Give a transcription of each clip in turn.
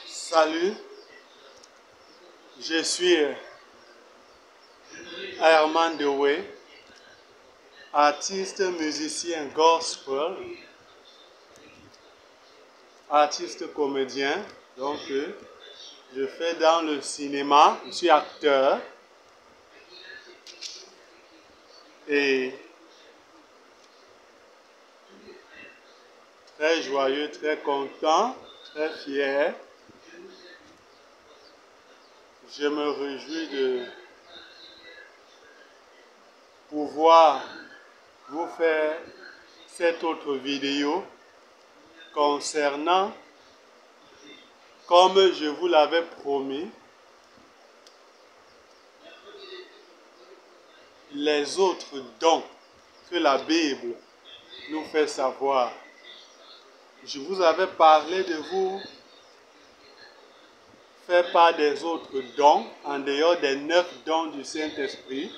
Salut, je suis Herman Dewey, artiste, musicien gospel, artiste comédien. Donc, je fais dans le cinéma, je suis acteur et très joyeux, très content, très fier. Je me réjouis de pouvoir vous faire cette autre vidéo concernant, comme je vous l'avais promis, les autres dons que la Bible nous fait savoir. Je vous avais parlé de vous faire part des autres dons en dehors des 9 dons du Saint-Esprit.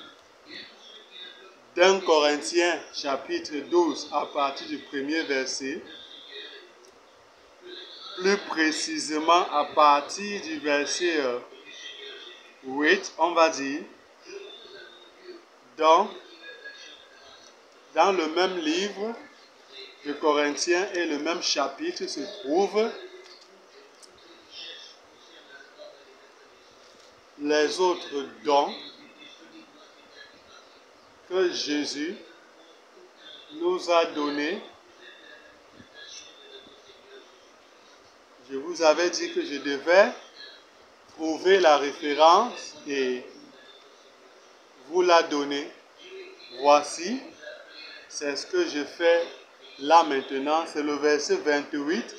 D'un Corinthiens chapitre 12 à partir du premier verset, plus précisément à partir du verset 8, on va dire. Donc, dans le même livre de Corinthiens et le même chapitre se trouve les autres dons que Jésus nous a donnés. Je vous avais dit que je devais trouver la référence et vous la donner. Voici, c'est ce que je fais là maintenant. C'est le verset 28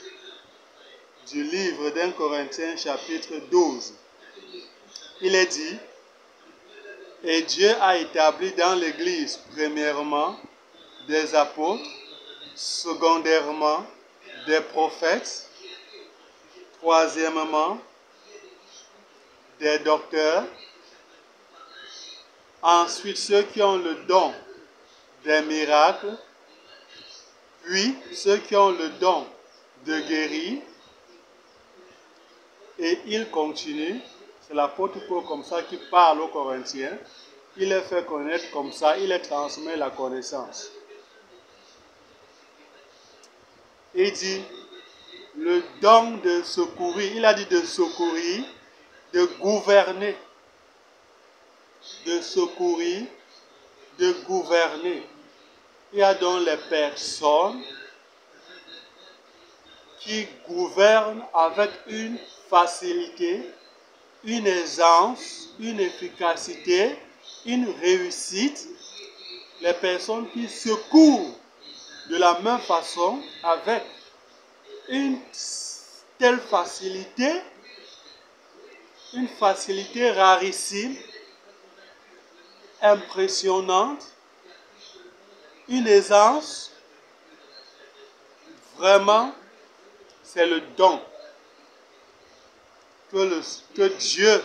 du livre d'un Corinthiens chapitre 12. Il est dit: et Dieu a établi dans l'Église premièrement des apôtres, secondairement des prophètes, troisièmement des docteurs, ensuite ceux qui ont le don des miracles, puis ceux qui ont le don de guérir. Et il continue, c'est l'apôtre Paul comme ça qui parle aux Corinthiens, il les fait connaître comme ça, il les transmet la connaissance. Il dit, le don de secourir, il a dit de secourir, de gouverner, de secourir, de gouverner. Il y a donc les personnes qui gouvernent avec une facilité, une aisance, une efficacité, une réussite. Les personnes qui secourent de la même façon avec une telle facilité, une facilité rarissime, impressionnante, une aisance. Vraiment, c'est le don que Dieu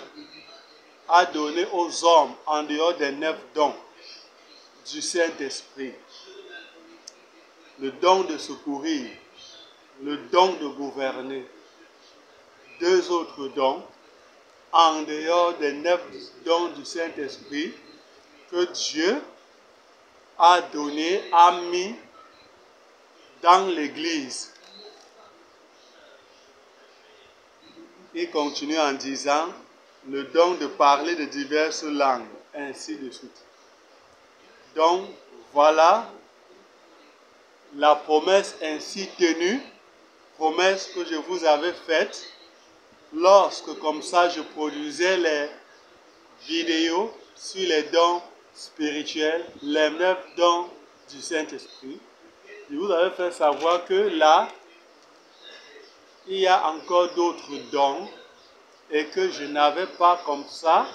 a donné aux hommes en dehors des 9 dons du Saint-Esprit. Le don de secourir, le don de gouverner. 2 autres dons en dehors des 9 dons du Saint-Esprit que Dieu a donné, a mis dans l'Église. Il continue en disant le don de parler de diverses langues, ainsi de suite. Donc, voilà la promesse ainsi tenue, promesse que je vous avais faite lorsque, comme ça, je produisais les vidéos sur les dons spirituels, les 9 dons du Saint-Esprit. Je vous avais fait savoir que là, il y a encore d'autres dons et que je n'avais pas comme ça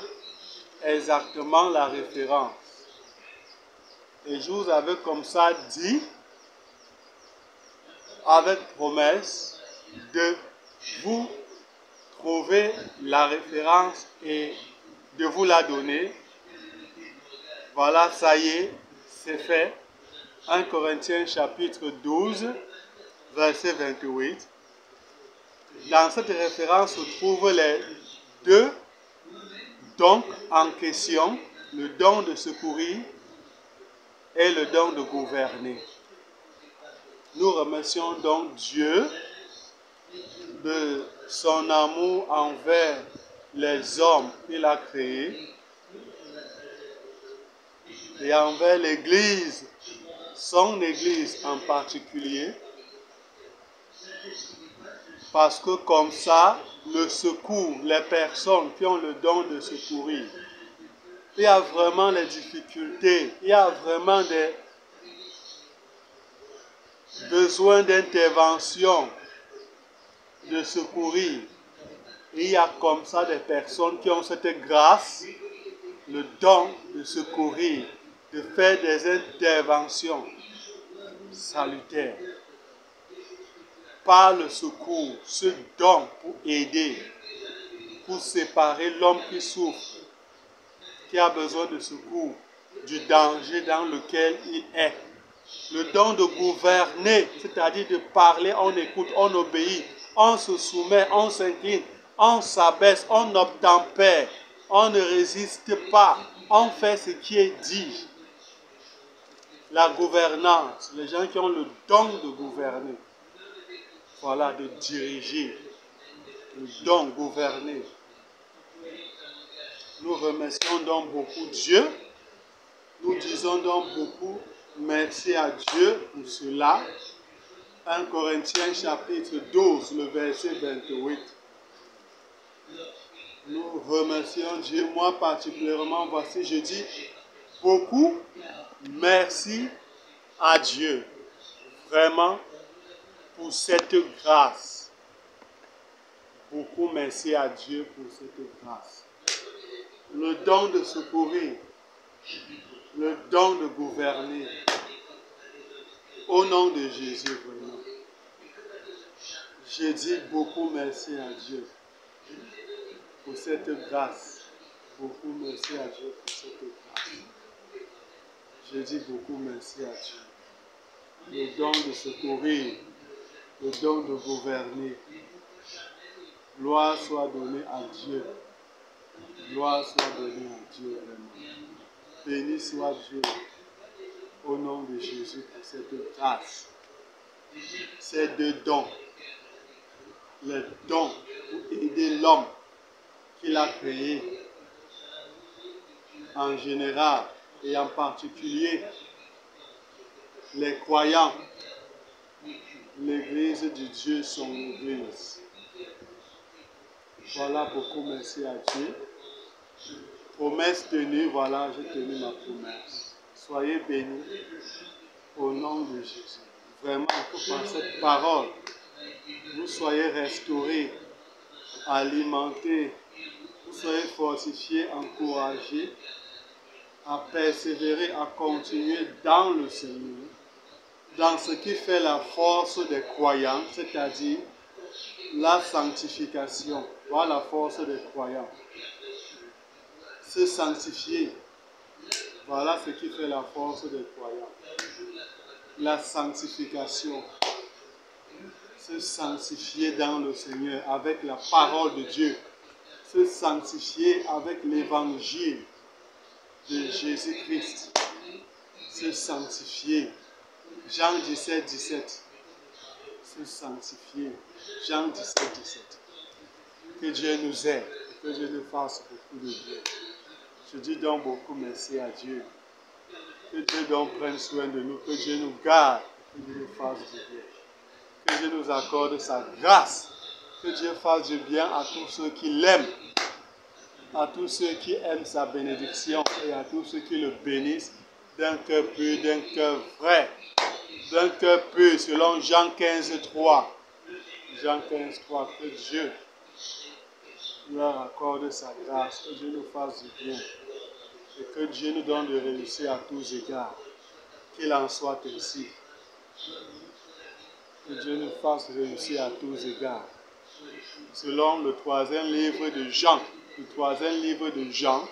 exactement la référence. Et je vous avais comme ça dit, avec promesse, de vous trouver la référence et de vous la donner. Voilà, ça y est, c'est fait. 1 Corinthiens chapitre 12, verset 28. Dans cette référence se trouvent les deux dons en question, le don de secourir et le don de gouverner. Nous remercions donc Dieu de son amour envers les hommes qu'il a créés et envers l'Église, son Église en particulier, parce que comme ça, le secours, les personnes qui ont le don de secourir, il y a vraiment des difficultés, il y a vraiment des besoins d'intervention, de secourir. Il y a comme ça des personnes qui ont cette grâce, le don de secourir, de faire des interventions salutaires. Par le secours, ce don pour aider, pour séparer l'homme qui souffre, qui a besoin de secours, du danger dans lequel il est. Le don de gouverner, c'est-à-dire de parler, on écoute, on obéit, on se soumet, on s'incline, on s'abaisse, on obtempère, on ne résiste pas, on fait ce qui est dit. La gouvernance, les gens qui ont le don de gouverner, voilà, de diriger, le don de gouverner. Nous remercions donc beaucoup Dieu, nous disons donc beaucoup merci à Dieu pour cela. 1 Corinthiens chapitre 12, le verset 28. Nous remercions Dieu, moi particulièrement, voici, je dis beaucoup merci à Dieu, vraiment, pour cette grâce. Beaucoup merci à Dieu pour cette grâce. Le don de secourir, le don de gouverner, au nom de Jésus, vraiment. Je dis beaucoup merci à Dieu pour cette grâce. Beaucoup merci à Dieu pour cette grâce. Je dis beaucoup merci à Dieu. Le don de secourir, le don de gouverner. Gloire soit donnée à Dieu. Gloire soit donnée à Dieu vraiment. Béni soit Dieu au nom de Jésus pour cette grâce. Ces deux dons. Les dons pour aider l'homme qu'il a créé en général et en particulier les croyants, l'église de Dieu, son église. Voilà, beaucoup merci à Dieu. Promesse tenue, voilà, j'ai tenu ma promesse. Soyez bénis au nom de Jésus. Vraiment, que par cette parole, vous soyez restaurés, alimentés, vous soyez fortifiés, encouragés à persévérer, à continuer dans le Seigneur, dans ce qui fait la force des croyants, c'est-à-dire la sanctification. Voilà la force des croyants. Se sanctifier, voilà ce qui fait la force des croyants. La sanctification. Se sanctifier dans le Seigneur avec la parole de Dieu. Se sanctifier avec l'évangile de Jésus-Christ. Se sanctifier. Jean 17, 17. Se sanctifier. Jean 17, 17. Que Dieu nous aide. Que Dieu nous fasse beaucoup de bien. Je dis donc beaucoup merci à Dieu. Que Dieu donc prenne soin de nous. Que Dieu nous garde. Que Dieu nous fasse du bien. Que Dieu nous accorde sa grâce. Que Dieu fasse du bien à tous ceux qui l'aiment. À tous ceux qui aiment sa bénédiction. Et à tous ceux qui le bénissent d'un cœur pur, d'un cœur vrai. D'un cœur pur, selon Jean 15, 3. Jean 15, 3. Que Dieu leur accorde sa grâce. Que Dieu nous fasse du bien. Et que Dieu nous donne de réussir à tous égards. Qu'il en soit ainsi. Que Dieu nous fasse réussir à tous égards. Selon le 3e livre de Jean. Le 3e livre de Jean.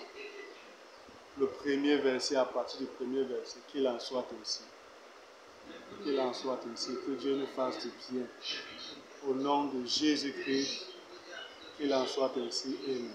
Le premier verset, à partir du premier verset. Qu'il en soit ainsi. Qu'il en soit ainsi. Que Dieu nous fasse du bien. Au nom de Jésus-Christ, qu'il en soit ainsi. Amen.